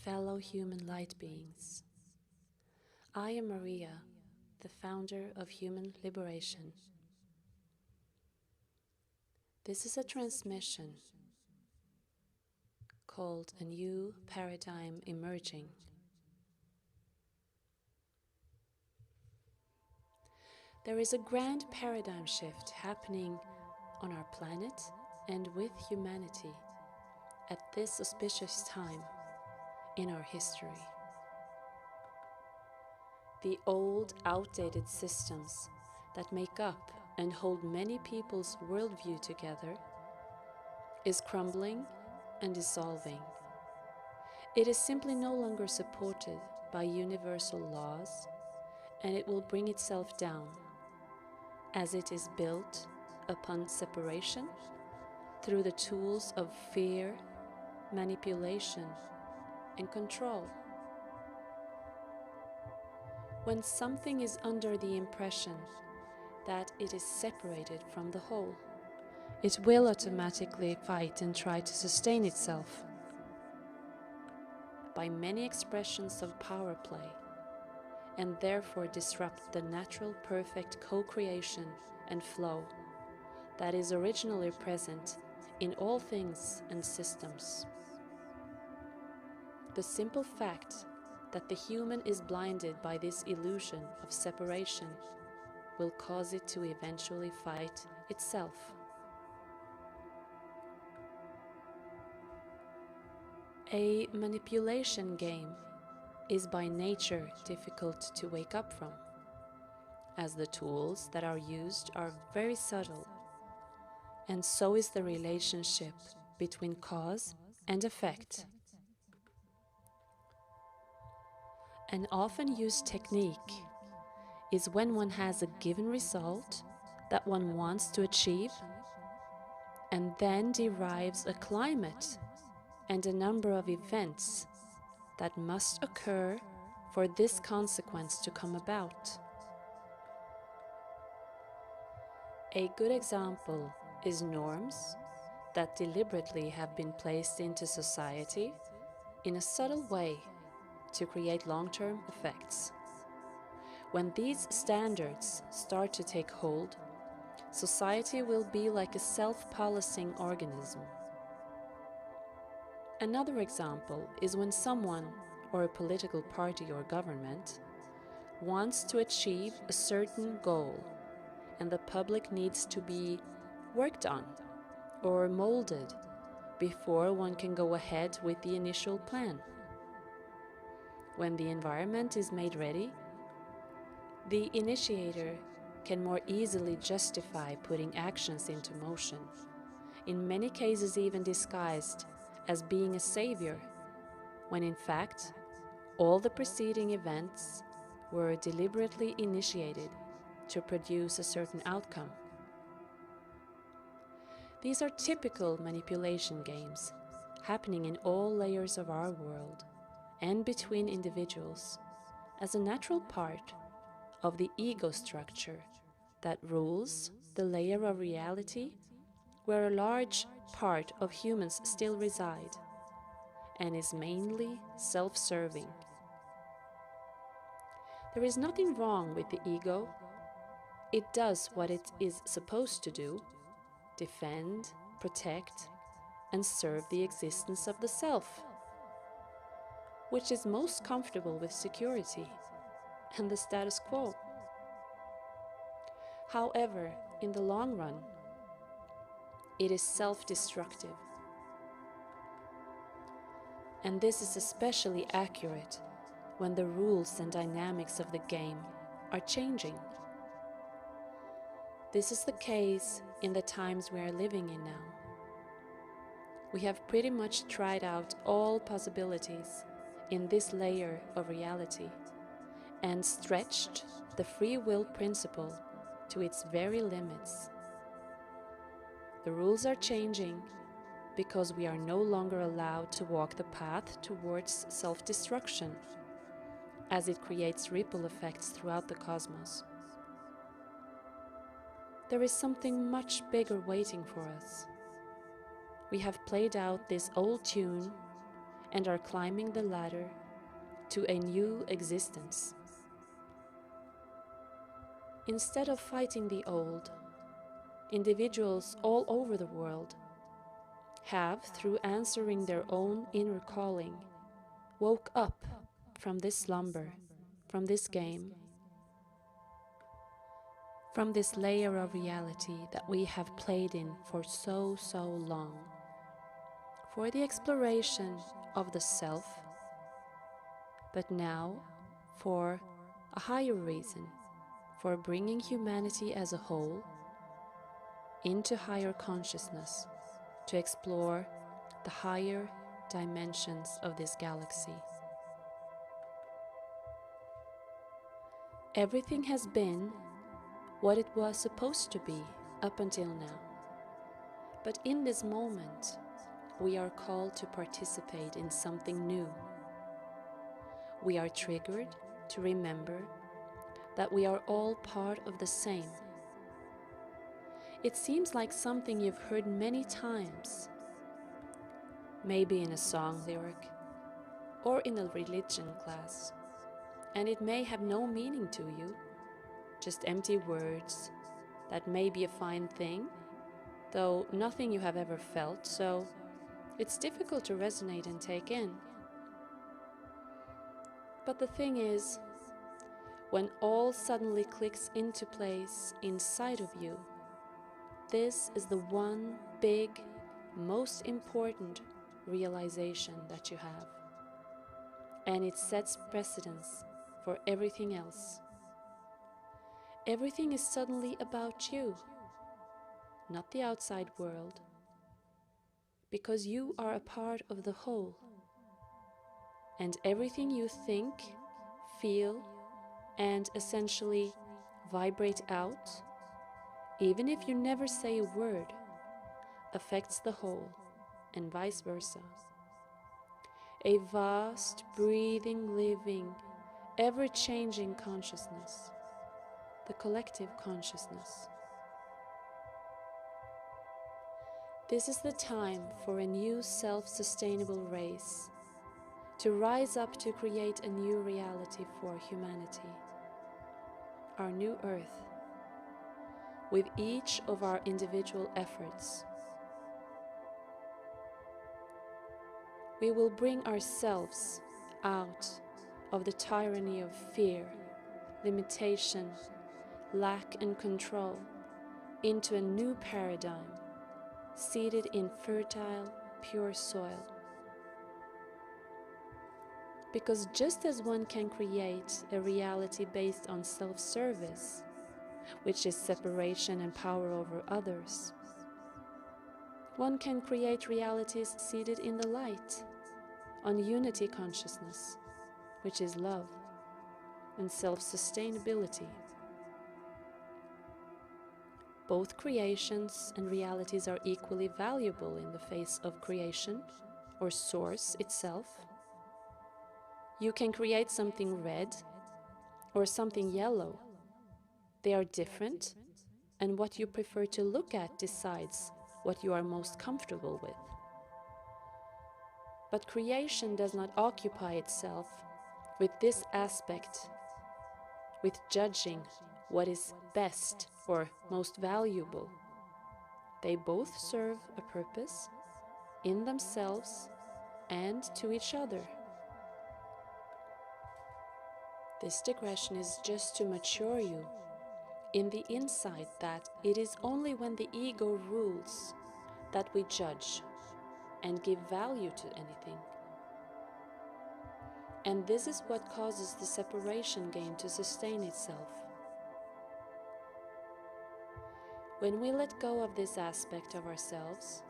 fellow human light beings. I am Maria, the founder of Human Liberation. This is a transmission called A New Paradigm Emerging. There is a grand paradigm shift happening on our planet and with humanity at this auspicious time in our history. The old, outdated systems that make up and hold many people's worldview together is crumbling and dissolving. It is simply no longer supported by universal laws, and it will bring itself down, as it is built upon separation through the tools of fear, manipulation, and control. When something is under the impression that it is separated from the whole, it will automatically fight and try to sustain itself by many expressions of power play, and therefore disrupt the natural perfect co-creation and flow that is originally present in all things and systems. The simple fact that the human is blinded by this illusion of separation will cause it to eventually fight itself. A manipulation game is by nature difficult to wake up from, as the tools that are used are very subtle, and so is the relationship between cause and effect. An often used technique is when one has a given result that one wants to achieve and then derives a climate and a number of events that must occur for this consequence to come about. A good example is norms that deliberately have been placed into society in a subtle way to create long-term effects. When these standards start to take hold, society will be like a self-policing organism. Another example is when someone, or a political party or government, wants to achieve a certain goal, and the public needs to be worked on or molded before one can go ahead with the initial plan. When the environment is made ready, the initiator can more easily justify putting actions into motion, in many cases even disguised as being a savior, when in fact all the preceding events were deliberately initiated to produce a certain outcome. These are typical manipulation games happening in all layers of our world and between individuals as a natural part of the ego structure that rules the layer of reality where a large part of humans still reside and is mainly self-serving. There is nothing wrong with the ego. It does what it is supposed to do: defend, protect, and serve the existence of the self, which is most comfortable with security and the status quo. However, in the long run, it is self-destructive. And this is especially accurate when the rules and dynamics of the game are changing. This is the case in the times we are living in now. We have pretty much tried out all possibilities in this layer of reality and stretched the free will principle to its very limits. The rules are changing because we are no longer allowed to walk the path towards self-destruction, as it creates ripple effects throughout the cosmos. There is something much bigger waiting for us. We have played out this old tune and are climbing the ladder to a new existence. Instead of fighting the old, individuals all over the world have, through answering their own inner calling, woke up from this slumber, from this game, from this layer of reality that we have played in for so long, for the exploration of the self, but now for a higher reason, for bringing humanity as a whole into higher consciousness, to explore the higher dimensions of this galaxy. Everything has been what it was supposed to be up until now. But in this moment, we are called to participate in something new. We are triggered to remember that we are all part of the same. It seems like something you've heard many times, maybe in a song lyric or in a religion class, and it may have no meaning to you, just empty words that may be a fine thing, though nothing you have ever felt, so it's difficult to resonate and take in. But the thing is, when all suddenly clicks into place inside of you, this is the one big, most important realization that you have. And it sets precedence for everything else. Everything is suddenly about you, not the outside world, because you are a part of the whole. And everything you think, feel, and essentially vibrate out, even if you never say a word, affects the whole, and vice versa. A vast, breathing, living, ever-changing consciousness, the collective consciousness. This is the time for a new self-sustainable race, to rise up to create a new reality for humanity, our new Earth, with each of our individual efforts. We will bring ourselves out of the tyranny of fear, limitation, lack and control into a new paradigm, seated in fertile, pure soil. Because just as one can create a reality based on self-service, which is separation and power over others, one can create realities seated in the light, on unity consciousness, which is love and self-sustainability. Both creations and realities are equally valuable in the face of creation, or source itself. You can create something red or something yellow. They are different, and what you prefer to look at decides what you are most comfortable with. But creation does not occupy itself with this aspect, with judging what is best or most valuable. They both serve a purpose in themselves and to each other. This digression is just to mature you in the insight that it is only when the ego rules that we judge and give value to anything. And this is what causes the separation game to sustain itself. When we let go of this aspect of ourselves,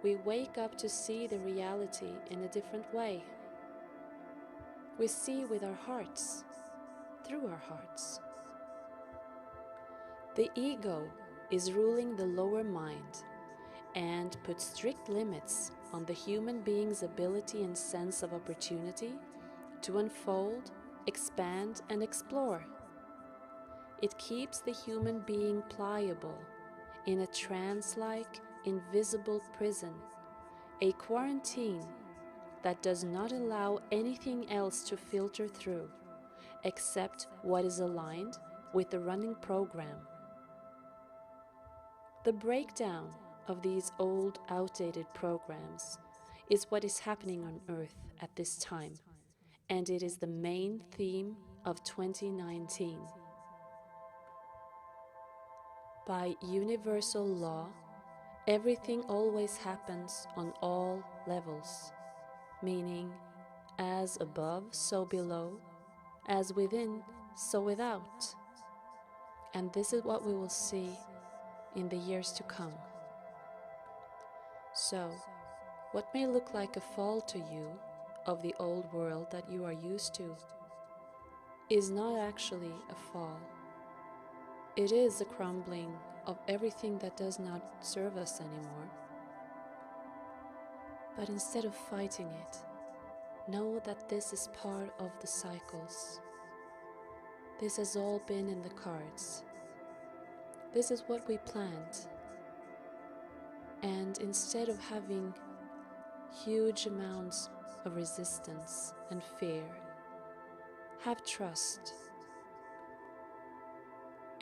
we wake up to see the reality in a different way. We see with our hearts, through our hearts. The ego is ruling the lower mind and puts strict limits on the human being's ability and sense of opportunity to unfold, expand, and explore. It keeps the human being pliable in a trance-like, invisible prison, a quarantine that does not allow anything else to filter through except what is aligned with the running program. The breakdown of these old, outdated programs is what is happening on Earth at this time, and it is the main theme of 2019. By universal law, everything always happens on all levels, meaning as above, so below, as within, so without. And this is what we will see in the years to come. So, what may look like a fall to you of the old world that you are used to is not actually a fall. It is a crumbling of everything that does not serve us anymore. But instead of fighting it, know that this is part of the cycles. This has all been in the cards. This is what we planned. And instead of having huge amounts of resistance and fear, have trust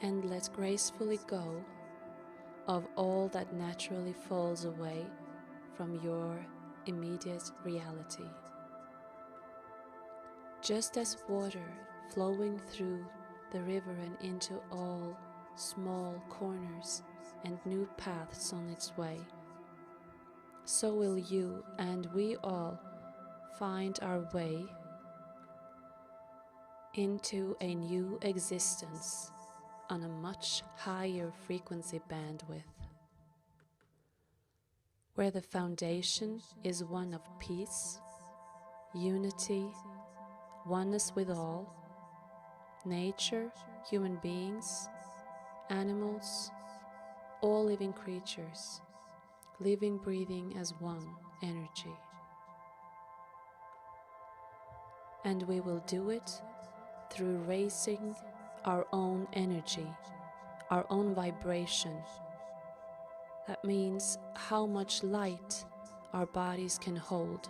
and let gracefully go of all that naturally falls away from your immediate reality. Just as water flowing through the river and into all small corners and new paths on its way, so will you and we all find our way into a new existence on a much higher frequency bandwidth, where the foundation is one of peace, unity, oneness with all, nature, human beings, animals, all living creatures, living, breathing as one energy. And we will do it through raising our own energy, our own vibration. That means how much light our bodies can hold.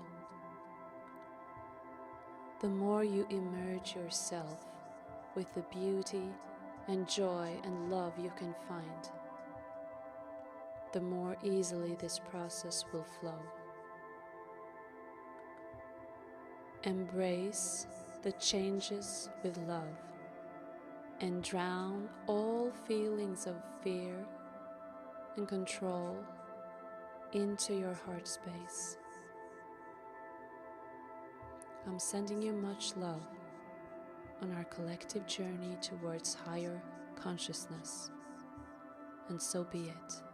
The more you immerse yourself with the beauty and joy and love you can find, the more easily this process will flow. Embrace the changes with love and drown all feelings of fear and control into your heart space. I'm sending you much love on our collective journey towards higher consciousness, and so be it.